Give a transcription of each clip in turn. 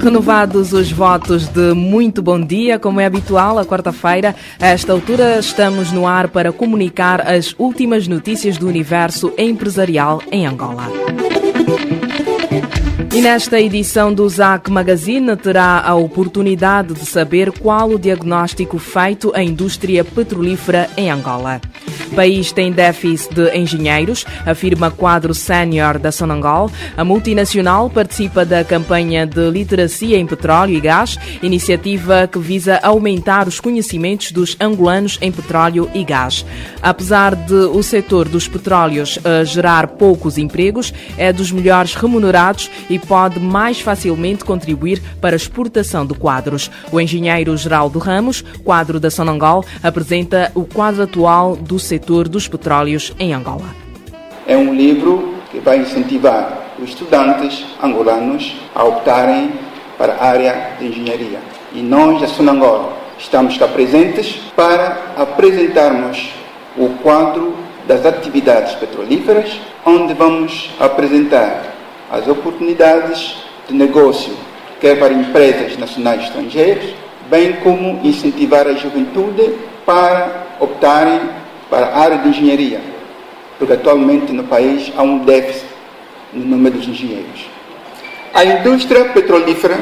Renovados os votos de muito bom dia, como é habitual, à quarta-feira, a esta altura estamos no ar para comunicar as últimas notícias do universo empresarial em Angola. E nesta edição do ZAC Magazine terá a oportunidade de saber qual o diagnóstico feito à indústria petrolífera em Angola. O país tem déficit de engenheiros, afirma quadro sénior da Sonangol. A multinacional participa da campanha de literacia em petróleo e gás, iniciativa que visa aumentar os conhecimentos dos angolanos em petróleo e gás. Apesar de o setor dos petróleos gerar poucos empregos, é dos melhores remunerados e pode mais facilmente contribuir para a exportação de quadros. O engenheiro Geraldo Ramos, quadro da Sonangol, apresenta o quadro atual do setor dos petróleos em Angola. É um livro que vai incentivar os estudantes angolanos a optarem para a área de engenharia. E nós, da Sonangol, estamos cá presentes para apresentarmos o quadro das atividades petrolíferas, onde vamos apresentar as oportunidades de negócio, quer para empresas nacionais e estrangeiras, bem como incentivar a juventude para optarem para a área de engenharia, porque atualmente no país há um déficit no número dos engenheiros. A indústria petrolífera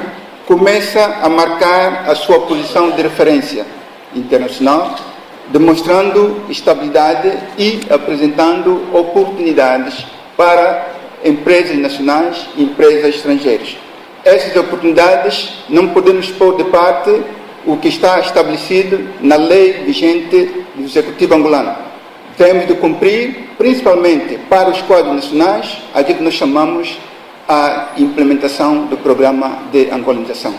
começa a marcar a sua posição de referência internacional, demonstrando estabilidade e apresentando oportunidades para empresas nacionais e empresas estrangeiras. Essas oportunidades não podemos pôr de parte o que está estabelecido na lei vigente do Executivo angolano. Temos de cumprir, principalmente para os quadros nacionais, aquilo que nós chamamos a implementação do programa de angolanização.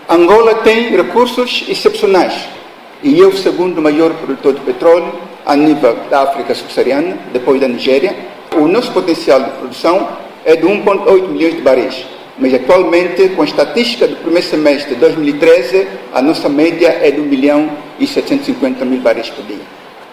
Angola tem recursos excepcionais e é o segundo maior produtor de petróleo a nível da África subsaariana, depois da Nigéria. O nosso potencial de produção é de 1,8 milhões de baris, mas atualmente, com a estatística do primeiro semestre de 2013, a nossa média é de 1.750.000 baris por dia.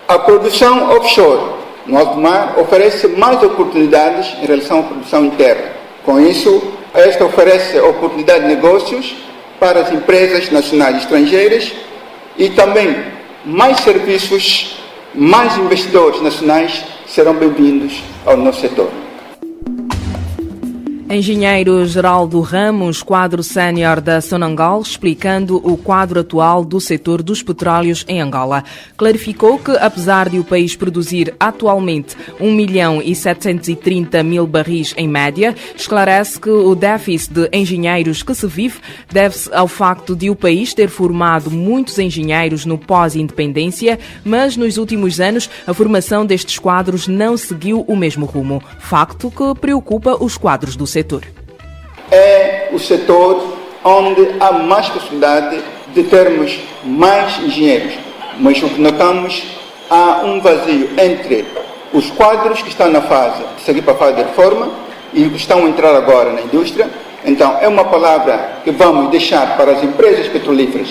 A produção offshore no alto mar oferece mais oportunidades em relação à produção interna. Com isso, esta oferece oportunidade de negócios para as empresas nacionais e estrangeiras e também mais serviços, mais investidores nacionais serão bem-vindos ao nosso setor. Engenheiro Geraldo Ramos, quadro sénior da Sonangol, explicando o quadro atual do setor dos petróleos em Angola. Clarificou que, apesar de o país produzir atualmente 1.730.000 barris em média, esclarece que o déficit de engenheiros que se vive deve-se ao facto de o país ter formado muitos engenheiros no pós-independência, mas nos últimos anos a formação destes quadros não seguiu o mesmo rumo, facto que preocupa os quadros do setor. É o setor onde há mais possibilidade de termos mais engenheiros, mas o que notamos, há um vazio entre os quadros que estão na fase de seguir para a fase de reforma e os que estão a entrar agora na indústria. Então, é uma palavra que vamos deixar para as empresas petrolíferas,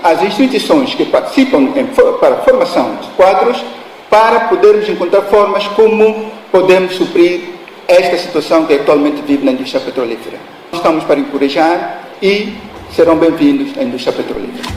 as instituições que participam para a formação de quadros, para podermos encontrar formas como podemos suprir esta situação que atualmente vive na indústria petrolífera. Estamos para encorajar e serão bem-vindos à indústria petrolífera.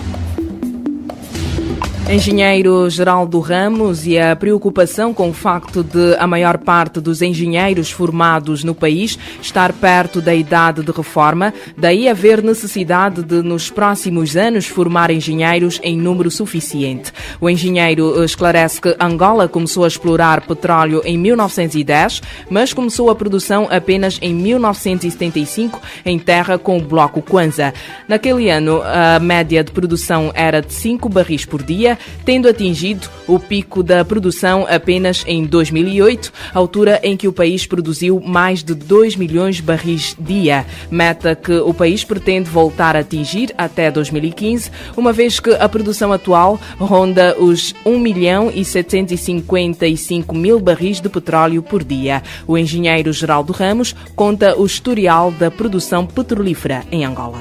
Engenheiro Geraldo Ramos e a preocupação com o facto de a maior parte dos engenheiros formados no país estar perto da idade de reforma, daí haver necessidade de, nos próximos anos, formar engenheiros em número suficiente. O engenheiro esclarece que Angola começou a explorar petróleo em 1910, mas começou a produção apenas em 1975 em terra com o bloco Kwanza. Naquele ano, a média de produção era de 5 barris por dia, tendo atingido o pico da produção apenas em 2008, altura em que o país produziu mais de 2 milhões de barris dia, meta que o país pretende voltar a atingir até 2015, uma vez que a produção atual ronda os 1.755.000 barris de petróleo por dia. O engenheiro Geraldo Ramos conta o historial da produção petrolífera em Angola.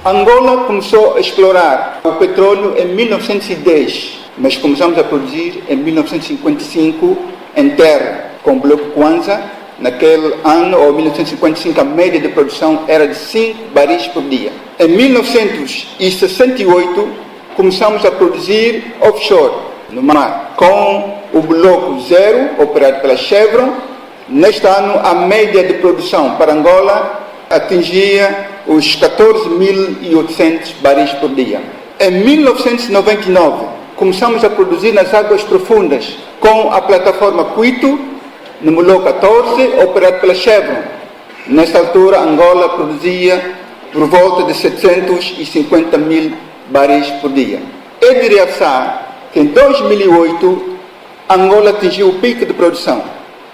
Angola começou a explorar o petróleo em 1910, mas começamos a produzir em 1955 em terra, com o bloco Kwanza, naquele ano, ou 1955, a média de produção era de 5 baris por dia. Em 1968, começamos a produzir offshore, no mar, com o bloco 0, operado pela Chevron. Neste ano, a média de produção para Angola atingia os 14.800 baris por dia. Em 1999, começamos a produzir nas águas profundas com a plataforma Cuito, número 14, operado pela Chevron. Nesta altura, Angola produzia por volta de 750 mil baris por dia. É de realçar que em 2008, Angola atingiu o pico de produção.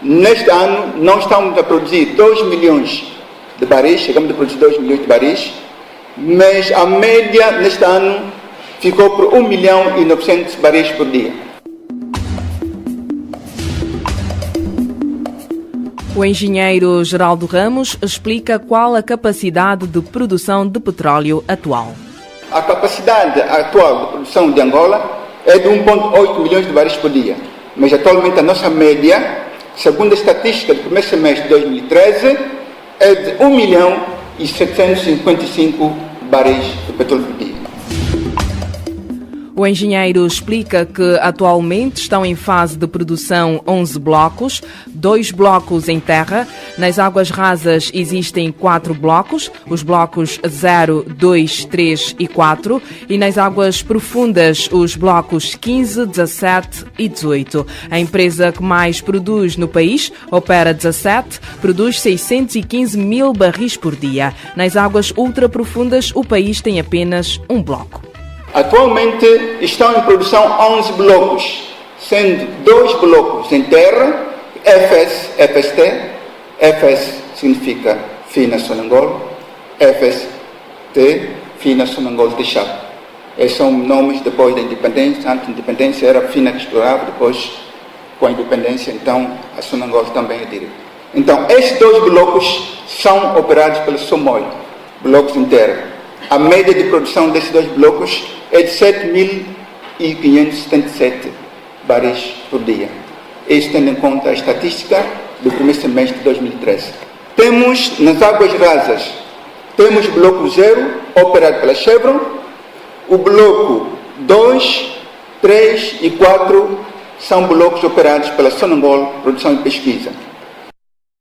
Neste ano, não estamos a produzir 2 milhões de baris, chegamos a produzir 2 milhões de baris, mas a média neste ano ficou por 1 milhão e 900 baris por dia. O engenheiro Geraldo Ramos explica qual a capacidade de produção de petróleo atual. A capacidade atual de produção de Angola é de 1,8 milhões de baris por dia, mas atualmente a nossa média, segundo a estatística do primeiro semestre de 2013, é de 1 milhão e 755 baris de petróleo por dia. O engenheiro explica que atualmente estão em fase de produção 11 blocos, 2 blocos em terra. Nas águas rasas existem 4 blocos, os blocos 0, 2, 3 e 4. E nas águas profundas, os blocos 15, 17 e 18. A empresa que mais produz no país, Opera 17, produz 615 mil barris por dia. Nas águas ultraprofundas, o país tem apenas um bloco. Atualmente estão em produção 11 blocos, sendo 2 blocos em terra, FS, FST. FS significa Fina Sonangol, FST, Fina Sonangol de Chá. Esses são nomes depois da independência. Antes da independência era Fina que explorava, depois com a independência, então a Sonangol também é direito. Então, esses 2 blocos são operados pelo Somoil, blocos em terra. A média de produção desses 2 blocos é de 7.577 baris por dia. Isso tendo em conta a estatística do primeiro semestre de 2013. Temos nas águas rasas, temos o bloco 0, operado pela Chevron, o bloco 2, 3 e 4 são blocos operados pela Sonangol, produção e pesquisa.